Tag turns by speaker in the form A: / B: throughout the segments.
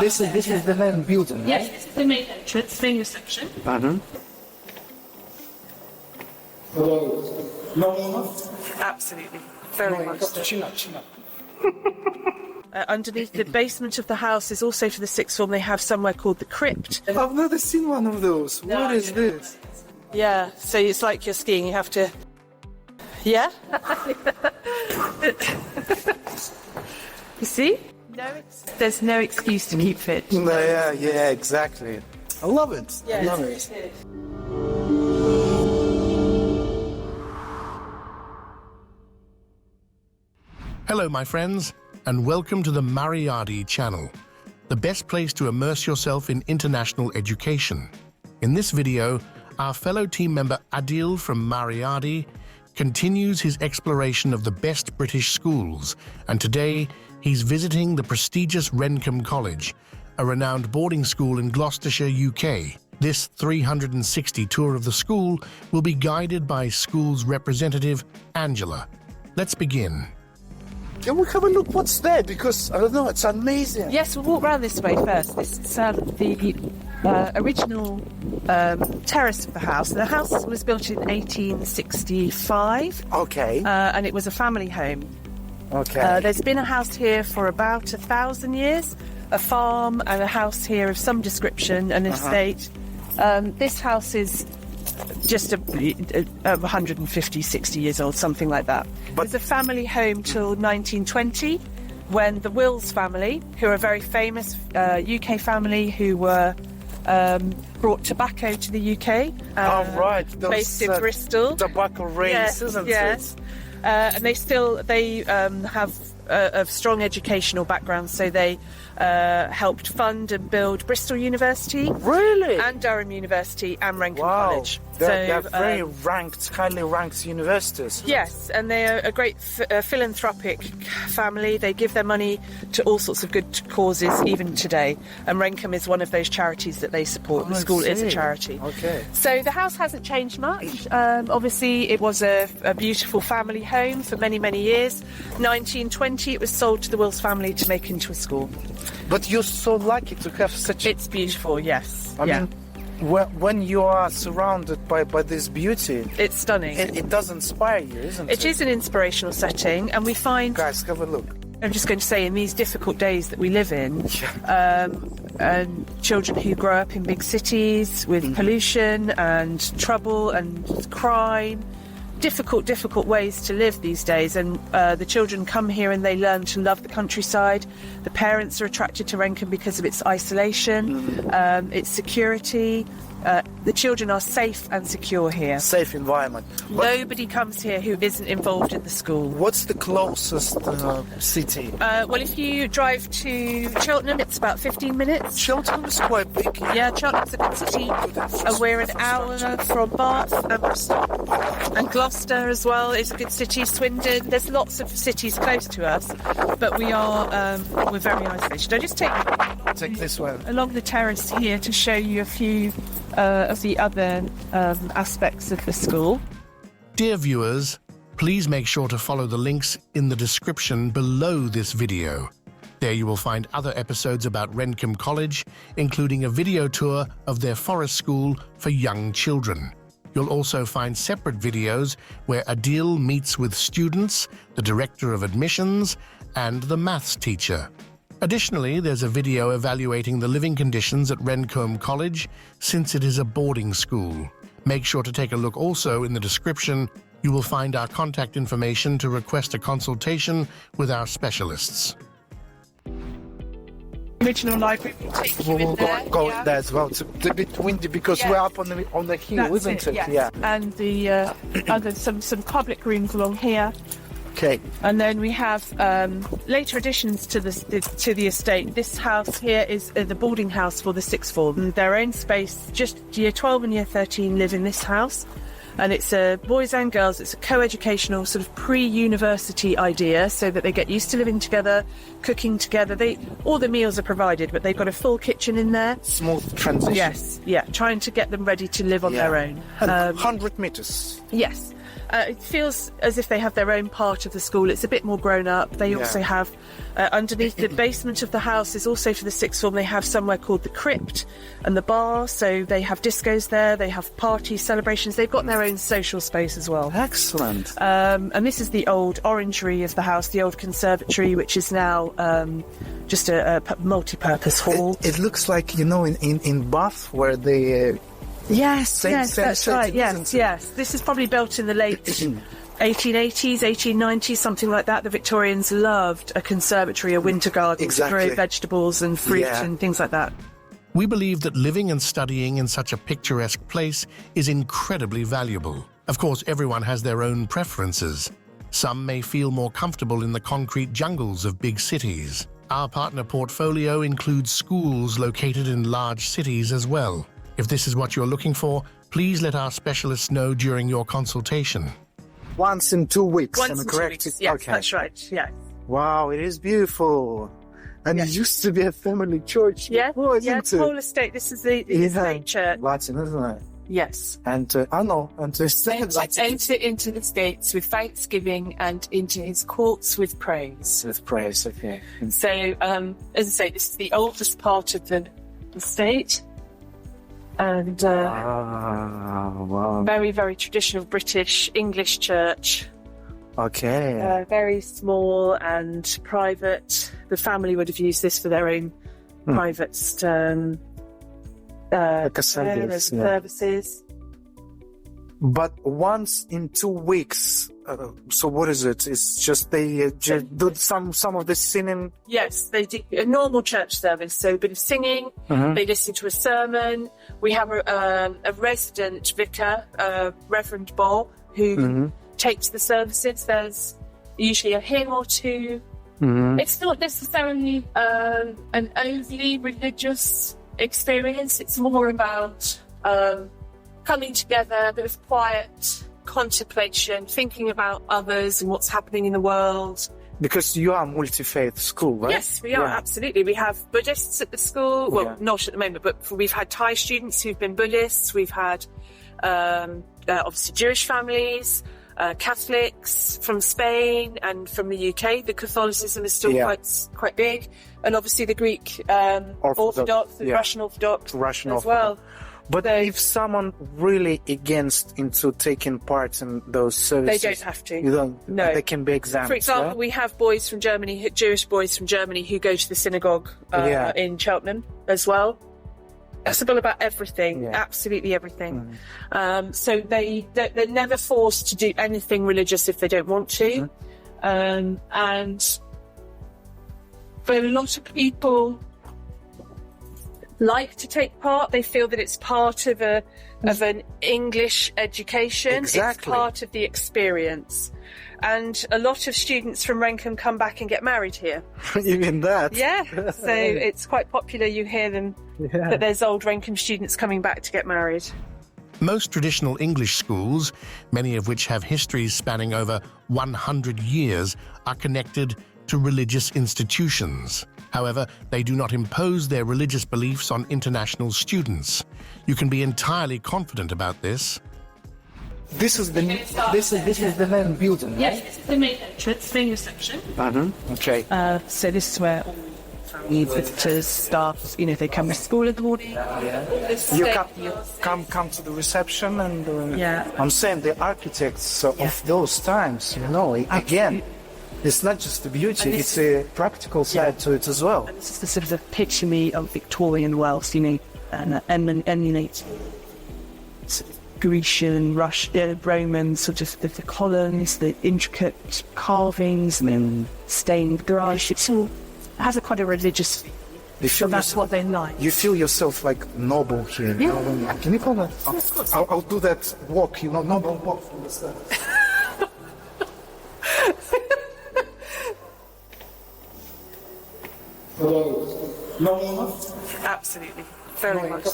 A: This is the main building, right?
B: Yes, this is the main entrance, main reception. Absolutely. Very much so. Underneath the basement of the house is also for the sixth form. They have somewhere called the crypt.
A: I've never seen one of those. What is this?
B: Yeah, so it's like you're skiing. You have to... Yeah? You see? There's no excuse to keep fit.
A: Yeah, exactly. I love it.
B: Yeah,
A: I love it.
C: Hello, my friends, and welcome to the Maryadi channel, the best place to immerse yourself in international education. In this video, our fellow team member Adil from Maryadi continues his exploration of the best British schools, and today he's visiting the prestigious Rendcomb College, a renowned boarding school in Gloucestershire, UK. This 360 tour of the school will be guided by school's representative, Angela. Let's begin.
A: Can we have a look what's there? Because, I don't know, it's amazing.
B: Yes, we'll walk round this way first. This is the original terrace of the house. The house was built in 1865.
A: Okay.
B: And it was a family home.
A: Okay.
B: There's been a house here for about 1,000 years, a farm and a house here of some description, an estate. This house is just 150, 60 years old, something like that. But it was a family home till 1920, when the Wills family, who are a very famous UK family who were brought tobacco to the UK.
A: Right. Those,
B: based in Bristol.
A: Tobacco race, isn't it?
B: And they have a strong educational background, so they helped fund and build Bristol University,
A: really,
B: and Durham University and Rendcomb College.
A: They're very highly ranked universities.
B: Yes, and they are a great philanthropic family. They give their money to all sorts of good causes, even today. And Rendcomb is one of those charities that they support. The school is a charity.
A: Okay.
B: So the house hasn't changed much. Obviously, it was a beautiful family home for many, many years. 1920, it was sold to the Wills family to make into a school.
A: But you're so lucky to have such...
B: It's beautiful, yes.
A: I mean, when you are surrounded by this beauty... It's stunning. It does inspire you, isn't it?
B: It is an inspirational setting, and we find...
A: Guys, have a look.
B: I'm just going to say, in these difficult days that we live in, and children who grow up in big cities with pollution and trouble and crime... difficult ways to live these days, and the children come here and they learn to love the countryside. The parents are attracted to Rendcomb because of its isolation, its security. The children are safe and secure here.
A: Safe environment.
B: Nobody comes here who isn't involved in the school.
A: What's the closest city?
B: Well, if you drive to Cheltenham, it's about 15 minutes.
A: Cheltenham is quite big.
B: Yeah, Cheltenham's a good city. We're an hour from Bath and Gloucester as well is a good city. Swindon. There's lots of cities close to us, but we're very isolated. I just take
A: this way
B: along the terrace here to show you a few of the other aspects of the school.
C: Dear viewers, please make sure to follow the links in the description below this video. There you will find other episodes about Rendcomb College, including a video tour of their forest school for young children. You'll also find separate videos where Adil meets with students, the director of admissions, and the maths teacher. Additionally, there's a video evaluating the living conditions at Rendcomb College, since it is a boarding school. Make sure to take a look also in the description. You will find our contact information to request a consultation with our specialists.
B: Original library.
A: We'll go there as well. It's a bit windy because we're up on the hill, isn't it?
B: Yes.
A: Yeah.
B: And the other some public rooms along here.
A: Okay.
B: And then we have later additions to the estate. This house here is the boarding house for the sixth form. Their own space. Just year 12 and year 13 live in this house. And it's a boys and girls, it's a co-educational sort of pre-university idea, so that they get used to living together, cooking together. All the meals are provided, but they've got a full kitchen in there.
A: Smooth transition.
B: Yes, yeah, trying to get them ready to live on their own.
A: 100 meters.
B: Yes. It feels as if they have their own part of the school. It's a bit more grown up. They also have, underneath the basement of the house is also for the sixth form, they have somewhere called the crypt and the bar. So they have discos there, they have parties, celebrations. They've got their own social space as well.
A: Excellent.
B: And this is the old orangery of the house, the old conservatory, which is now just a multi-purpose hall.
A: It looks like, you know, in Bath where they...
B: Yes, that's right. Yes. This is probably built in the late 1880s, 1890s, something like that. The Victorians loved a conservatory, a winter garden to grow vegetables and fruit and things like that.
C: We believe that living and studying in such a picturesque place is incredibly valuable. Of course, everyone has their own preferences. Some may feel more comfortable in the concrete jungles of big cities. Our partner portfolio includes schools located in large cities as well. If this is what you're looking for, please let our specialists know during your consultation.
A: Once in 2 weeks.
B: Once in 2 weeks, yes, okay. That's right, yeah.
A: Wow, it is beautiful. And it used to be a family church.
B: Yeah, the whole estate. This is the estate church.
A: Latin, isn't it?
B: Yes.
A: And I know, and to
B: enter into the gates with thanksgiving and into his courts with praise.
A: With praise, okay.
B: So, as I say, this is the oldest part of the estate. And
A: wow.
B: Very, very traditional British English church.
A: Okay.
B: Very small and private. The family would have used this for their own private services.
A: But once in 2 weeks, so what is it? It's just they do some of the singing?
B: Yes, they do a normal church service, so a bit of singing, they listen to a sermon. We have a resident vicar, Reverend Bob, who takes the services. There's usually a hymn or two. It's not necessarily an overly religious experience. It's more about coming together, a bit of quiet contemplation, thinking about others and what's happening in the world.
A: Because you are a multi-faith school, right?
B: Yes, we are, absolutely. We have Buddhists at the school. Well, not at the moment, but we've had Thai students who've been Buddhists. We've had, obviously, Jewish families, Catholics from Spain and from the UK. The Catholicism is still quite big. And obviously the Greek Orthodox, the Russian Orthodox as well.
A: But if someone really against into taking part in those services,
B: they don't have to.
A: You don't.
B: No,
A: they can be exempt.
B: For example, we have boys from Germany, Jewish boys from Germany, who go to the synagogue in Cheltenham as well. Accessible about everything, absolutely everything. So they're never forced to do anything religious if they don't want to. And for a lot of people like to take part, they feel that it's part of an English education.
A: Exactly.
B: It's part of the experience. And a lot of students from Rendcomb come back and get married here.
A: Even that?
B: Yeah. So it's quite popular. You hear them, that there's old Rendcomb students coming back to get married.
C: Most traditional English schools, many of which have histories spanning over 100 years, are connected to religious institutions. However, they do not impose their religious beliefs on international students. You can be entirely confident about this.
A: This is the main building.
B: Yes, this is the main entrance, main reception.
A: Okay.
B: So this is where family visitors, staff, they come to school in the morning.
A: You come to the reception and I'm saying the architects of those times, again. It's not just the beauty, it's a practical side to it as well.
B: And this is the sort of epitome of Victorian wealth, and emulate Grecian, Russian, Roman, sort of the columns, the intricate carvings, and then stained glass. It all has quite a religious feel. So that's what they like.
A: You feel yourself like noble here.
B: Yeah.
A: Can you call that? I'll do that walk, noble walk from the stairs.
B: Absolutely. Very much.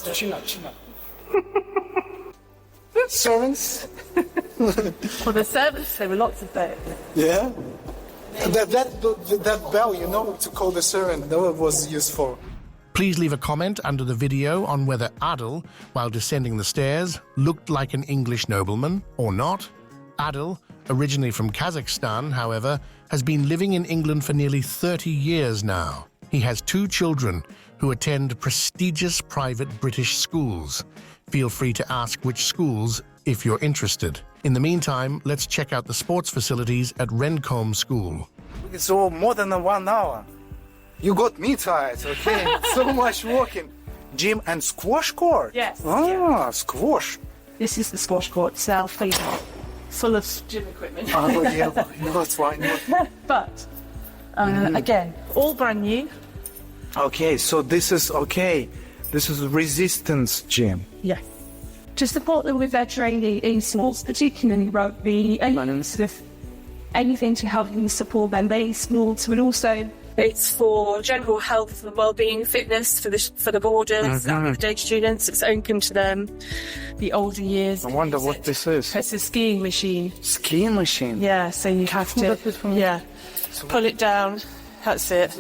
A: Servants?
B: For the servants, there were lots of those.
A: Yeah? That bell, to call the servant, that was useful.
C: Please leave a comment under the video on whether Adil, while descending the stairs, looked like an English nobleman or not. Adil, originally from Kazakhstan, however, has been living in England for nearly 30 years now. He has 2 children who attend prestigious private British schools. Feel free to ask which schools if you're interested. In the meantime, let's check out the sports facilities at Rendcomb School.
A: It's all more than 1 hour. You got me tired, okay? So much walking. Gym and squash court?
B: Yes.
A: Ah, squash.
B: This is the squash court itself, full of gym equipment.
A: Oh, yeah, why not?
B: But, again, all brand new.
A: Okay, so this is resistance gym.
B: Yes. To support them with their training in sports, particularly rugby, and sort of anything to help them support their main sports, but also it's for general health and well-being, fitness for the boarders and the day students. It's open to them, the older years.
A: I wonder what this is.
B: It's a skiing machine.
A: Skiing machine?
B: Yeah, so you have to pull it down. That's it.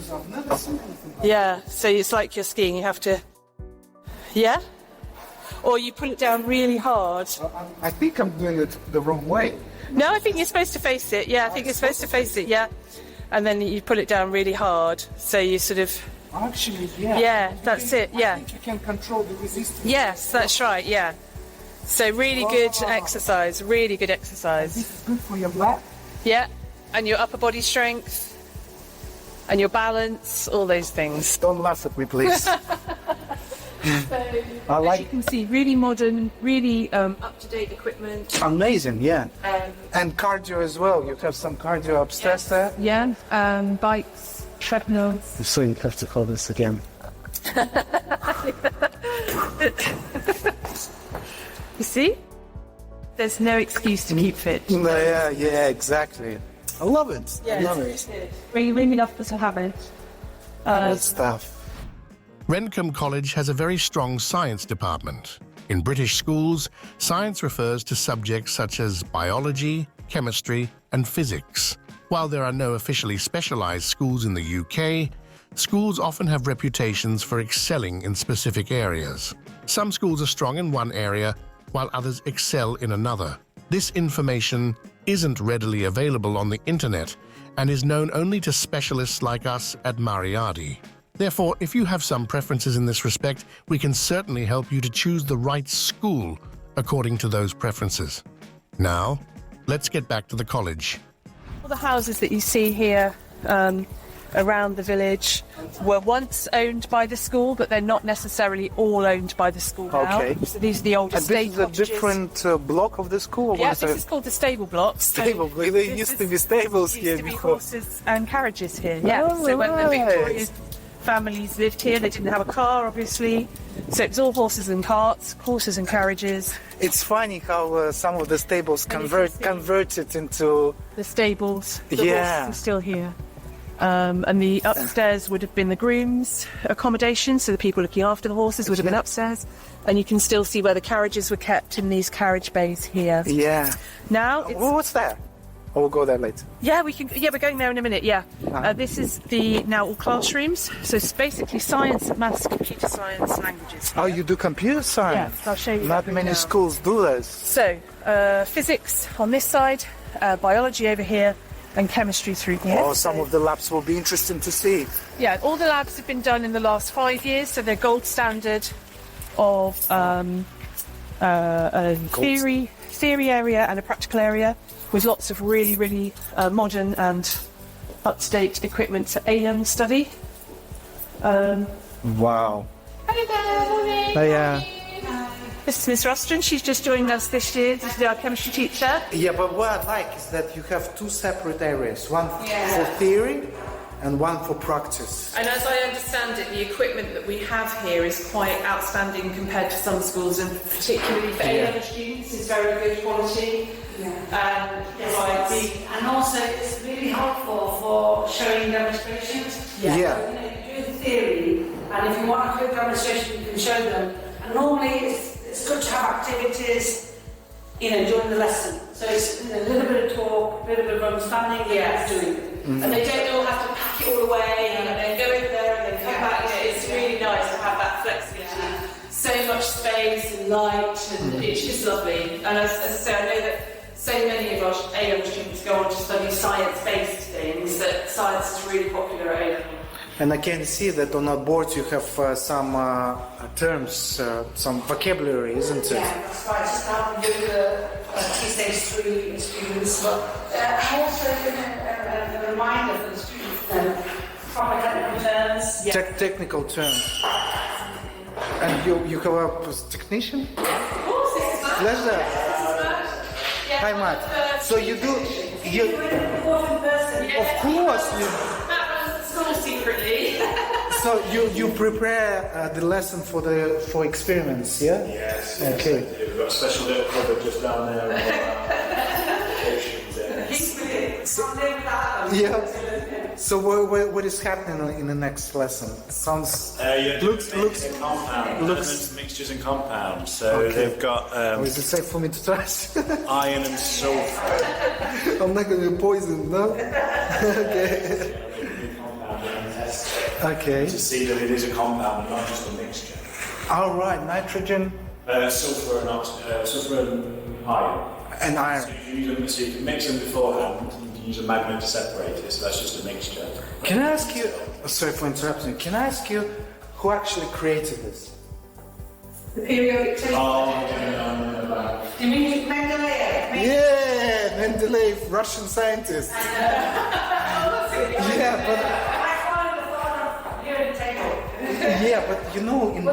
B: Yeah, so it's like you're skiing. You have to, or you pull it down really hard.
A: I think I'm doing it the wrong way.
B: No, I think you're supposed to face it. Yeah, I think you're supposed to face it. Yeah, and then you pull it down really hard. So you sort of.
A: Actually, yeah.
B: Yeah, that's it. Yeah.
A: I think you can control the resistance.
B: Yes, that's right. Yeah. So really good exercise. Really good exercise.
A: This is good for your back.
B: Yeah, and your upper body strength. And your balance, all those things.
A: Don't laugh at me, please.
B: As you can see, really modern, really up-to-date equipment.
A: Amazing, yeah. And cardio as well. You have some cardio upstairs there.
B: Yeah, bikes, treadmills.
A: So you have to call this again.
B: You see? There's no excuse to keep fit.
A: Yeah, exactly. I love it.
B: Yeah,
A: I love it.
B: Really love to have it.
A: Good stuff.
C: Rendcomb College has a very strong science department. In British schools, science refers to subjects such as biology, chemistry, and physics. While there are no officially specialised schools in the UK, schools often have reputations for excelling in specific areas. Some schools are strong in one area, while others excel in another. This information isn't readily available on the internet and is known only to specialists like us at Maryadi. Therefore, if you have some preferences in this respect, we can certainly help you to choose the right school according to those preferences. Now, let's get back to the college.
B: All the houses that you see here around the village were once owned by the school, but they're not necessarily all owned by the school now.
A: Okay.
B: So these are the older
A: And this is a different block of the school?
B: Yeah, this is called the stable block.
A: Stable block. There used to be stables here
B: before.
A: before.
B: Horses and carriages here, yeah. So when the Victorian families lived here, they didn't have a car, obviously. So it was all horses and carts, horses and carriages.
A: It's funny how some of the stables converted into...
B: The stables, the
A: Yeah.
B: horses are still here. And the upstairs would have been the grooms' accommodation, so the people looking after the horses would have been upstairs. And you can still see where the carriages were kept in these carriage bays here.
A: Yeah.
B: Now, it's,
A: What's that? Oh, we'll go there later.
B: yeah, we can. Yeah, we're going there in a minute. Yeah, this is the now all classrooms. So it's basically science, maths, computer science, languages.
A: Oh, you do computer science?
B: Yeah, I'll show you.
A: Not
B: that
A: many
B: now.
A: schools do this.
B: So physics on this side, biology over here, and chemistry through here.
A: Oh, some of the labs will be interesting to see.
B: Yeah, all the labs have been done in the last 5 years, so they're gold standard of a theory area and a practical area, with lots of really, really modern and up-to-date equipment to aid them study.
A: Wow.
B: Hello.
A: Yeah.
B: This is Miss Ruston. She's just joined us this year. This is our chemistry teacher.
A: Yeah, but what I like is that you have 2 separate areas, one for theory and one for practice.
B: And as I understand it, the equipment that we have here is quite outstanding compared to some schools, and particularly for A-level students, is very good quality.
D: And also it's really helpful for showing demonstrations.
A: Yeah.
D: So, you do the theory, and if you want a quick demonstration, you can show them. And normally it's good to have activities, during the lesson. So it's a little bit of talk, a little bit of understanding, doing it.
B: And they don't all have to pack it all away and then go over there and then come back. It's really nice to have that flexibility. So much space and light, and it's just lovely. And as I say, I know that so many of our A-level students go on to study science-based things that science is really popular at A-level.
A: And I can see that on our board you have some terms, some vocabulary, isn't it?
D: Yeah, that's right. Starting with the Key Stage 3 students, but also a reminder for the students proper technical terms.
A: Yeah. Technical terms. And you have a technician?
B: Of course, it's Matt.
A: Pleasure.
B: Yeah,
A: Hi, Matt. So you do... You, of course you...
B: School secretly.
A: So you prepare the lesson for experiments, yeah?
E: Yes.
A: Okay.
E: Yes, we've got a special little cupboard just down there.
A: Yeah. So what is happening in the next lesson? Sounds looks
E: compound elements, mixtures and compounds. So they've got.
A: Is it safe for me to touch?
E: Iron and sulfur.
A: I'm not going to be poisoned, no? Okay. Okay.
E: To see that it is a compound, not just a mixture.
A: All right, nitrogen.
E: Sulfur and iron.
A: And iron.
E: So you can mix them beforehand. You can use a magnet to separate it. So that's just a mixture.
A: Can I ask you? Sorry for interrupting. Can I ask you who actually created this?
D: The periodic table.
E: Oh, no.
D: You mean Mendeleev?
A: Yeah, Mendeleev, Russian scientist. Yeah, but. Yeah, but you know, in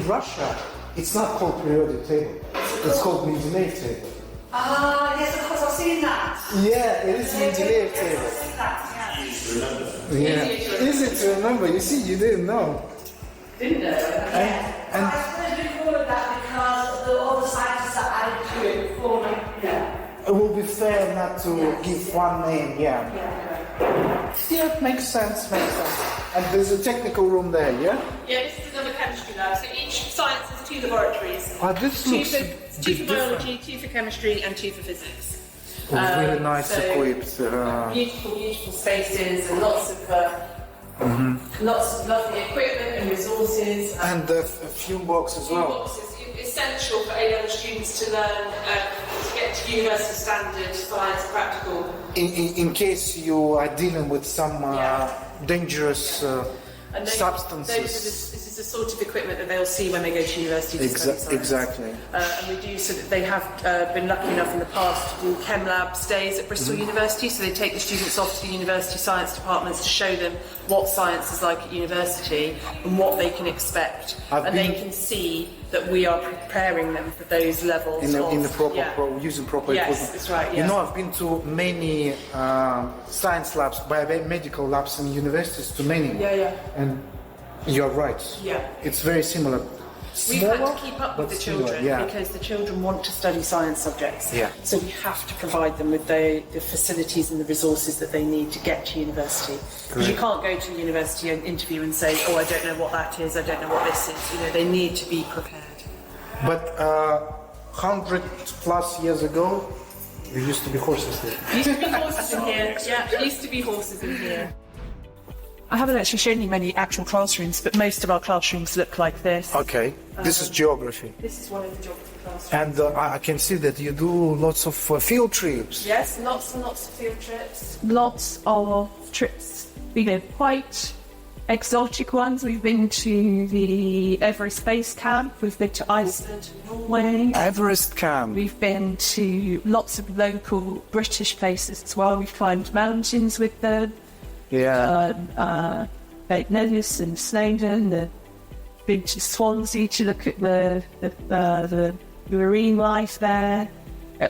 A: Russia, it's not called periodic table. It's called Mendeleev table.
D: Ah, yes, of course, I've seen that.
A: Yeah, it is Mendeleev table.
D: I've seen that,
E: Easy to remember.
A: Yeah, easy to remember. You see, you didn't know.
D: Didn't know?
A: And
D: I suppose we call it that because all the scientists that added to it before me. Yeah.
A: it will be fair not to give one name. Yeah. Yeah, makes sense. And there's a technical room there, yeah?
B: Yeah, this is another chemistry lab. So each science has 2 laboratories.
A: Oh, this
B: Two
A: looks
B: for, two for biology, 2 for chemistry, and 2 for physics.
A: really nice
B: so
A: equipped.
B: Beautiful spaces and lots of lots of lovely equipment and resources.
A: And a few boxes as well.
B: Boxes essential for A-level students to learn to get to university standard science practical.
A: In case you are dealing with some dangerous substances.
B: This is the sort of equipment that they'll see when they go to university to study science.
A: Exactly.
B: And we do so that they have been lucky enough in the past to do chem lab stays at Bristol University, so they take the students off to the university science departments to show them what science is like at university and what they can expect. They can see that we are preparing them for those levels
A: in the proper using proper equipment.
B: Yes, that's right. Yes.
A: You know, I've been to many science labs, biomedical labs in universities, to many.
B: Yeah.
A: And you're right.
B: Yeah.
A: It's very similar.
B: We've
A: Smaller,
B: had to keep up with
A: but
B: the children
A: similar,
B: because the children want to study science subjects.
A: Yeah.
B: So we have to provide them with the facilities and the resources that they need to get to university. Because you can't go to university and interview and say, oh, I don't know what that is, I don't know what this is. You know, they need to be prepared.
A: But 100+ years ago, there used to be horses there.
B: Used to be horses in here. Yeah, used to be horses in here. I haven't actually shown you many actual classrooms, but most of our classrooms look like this.
A: Okay, this is geography.
B: This is one of the geography classrooms.
A: And I can see that you do lots of field trips.
B: Yes, lots and lots of field trips.
F: Lots of trips. We did quite exotic ones. We've been to the Everest Base Camp. We've been to Iceland, Norway.
A: Everest Camp.
F: We've been to lots of local British places as well. We've climbed mountains with them. Lake Nevis and Snowdon. Been to Swansea to look at the marine life there.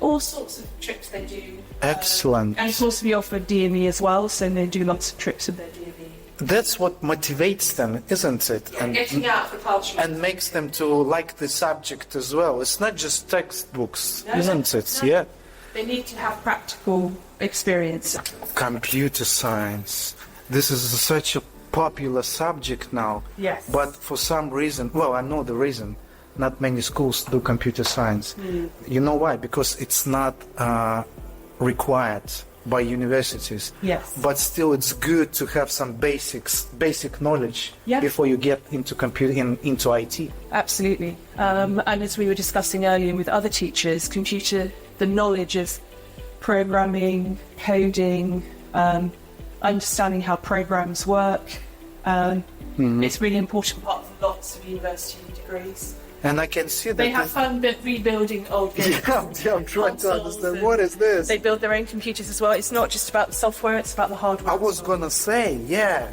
F: All sorts of trips they do.
A: Excellent.
F: And of course we offer DME as well, so they do lots of trips with their DME.
A: That's what motivates them, isn't it?
B: And getting out of the classroom.
A: And makes them to like the subject as well. It's not just textbooks, isn't it? Yeah.
F: They need to have practical experience.
A: Computer science. This is such a popular subject now.
B: Yes.
A: But for some reason, well, I know the reason, not many schools do computer science. You know why? Because it's not required by universities.
F: Yes.
A: But still, it's good to have some basic knowledge before you get into computing, into IT.
F: Absolutely. And as we were discussing earlier with other teachers, the knowledge of programming, coding, understanding how programs work, it's a really important part of lots of university degrees.
A: And I can see that
F: they have fun rebuilding old games.
A: Yeah, I'm trying to understand. What is this?
F: They build their own computers as well. It's not just about the software, it's about the hardware.
A: I was going to say, yeah.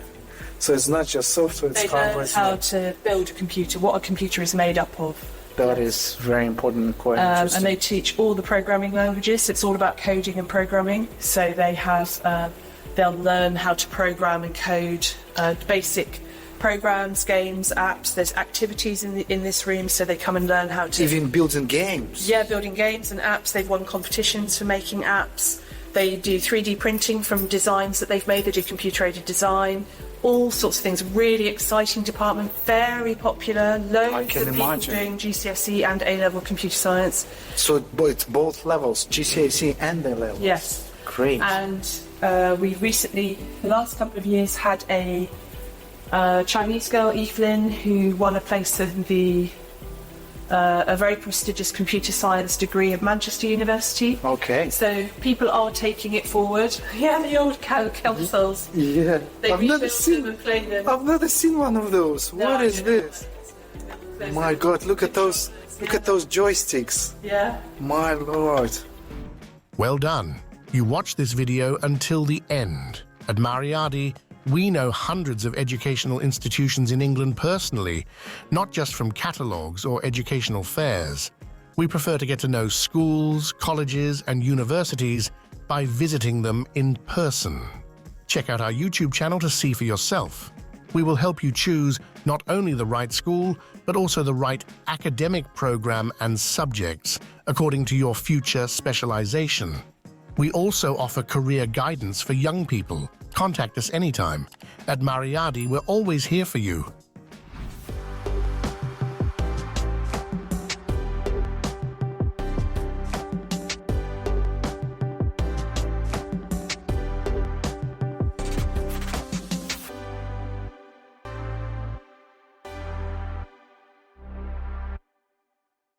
A: So it's not just software, it's hardware.
F: They learn how to build a computer, what a computer is made up of.
A: That is very important, quite interesting.
F: And they teach all the programming languages. It's all about coding and programming. So they have, they'll learn how to program and code basic programs, games, apps. There's activities in this room, so they come and learn how to...
A: Even building games.
F: Yeah, building games and apps. They've won competitions for making apps. They do 3D printing from designs that they've made. They do computer-aided design. All sorts of things. Really exciting department. Very popular. Loads of people doing GCSE and A-level computer science.
A: So it's both levels, GCSE and A-level.
F: Yes.
A: Great.
F: And we recently, the last couple of years, had a Chinese girl, Evelyn, who won a place in a very prestigious computer science degree at Manchester University.
A: Okay.
F: So people are taking it forward. Yeah, the old consoles.
A: Yeah.
F: I've never
A: seen one of those. No, what is this? My God, look at those joysticks.
F: Yeah.
A: My Lord.
C: Well done. You watched this video until the end. At Maryadi, we know hundreds of educational institutions in England personally, not just from catalogues or educational fairs. We prefer to get to know schools, colleges, and universities by visiting them in person. Check out our YouTube channel to see for yourself. We will help you choose not only the right school, but also the right academic program and subjects according to your future specialization. We also offer career guidance for young people. Contact us anytime. At Maryadi, we're always here for you.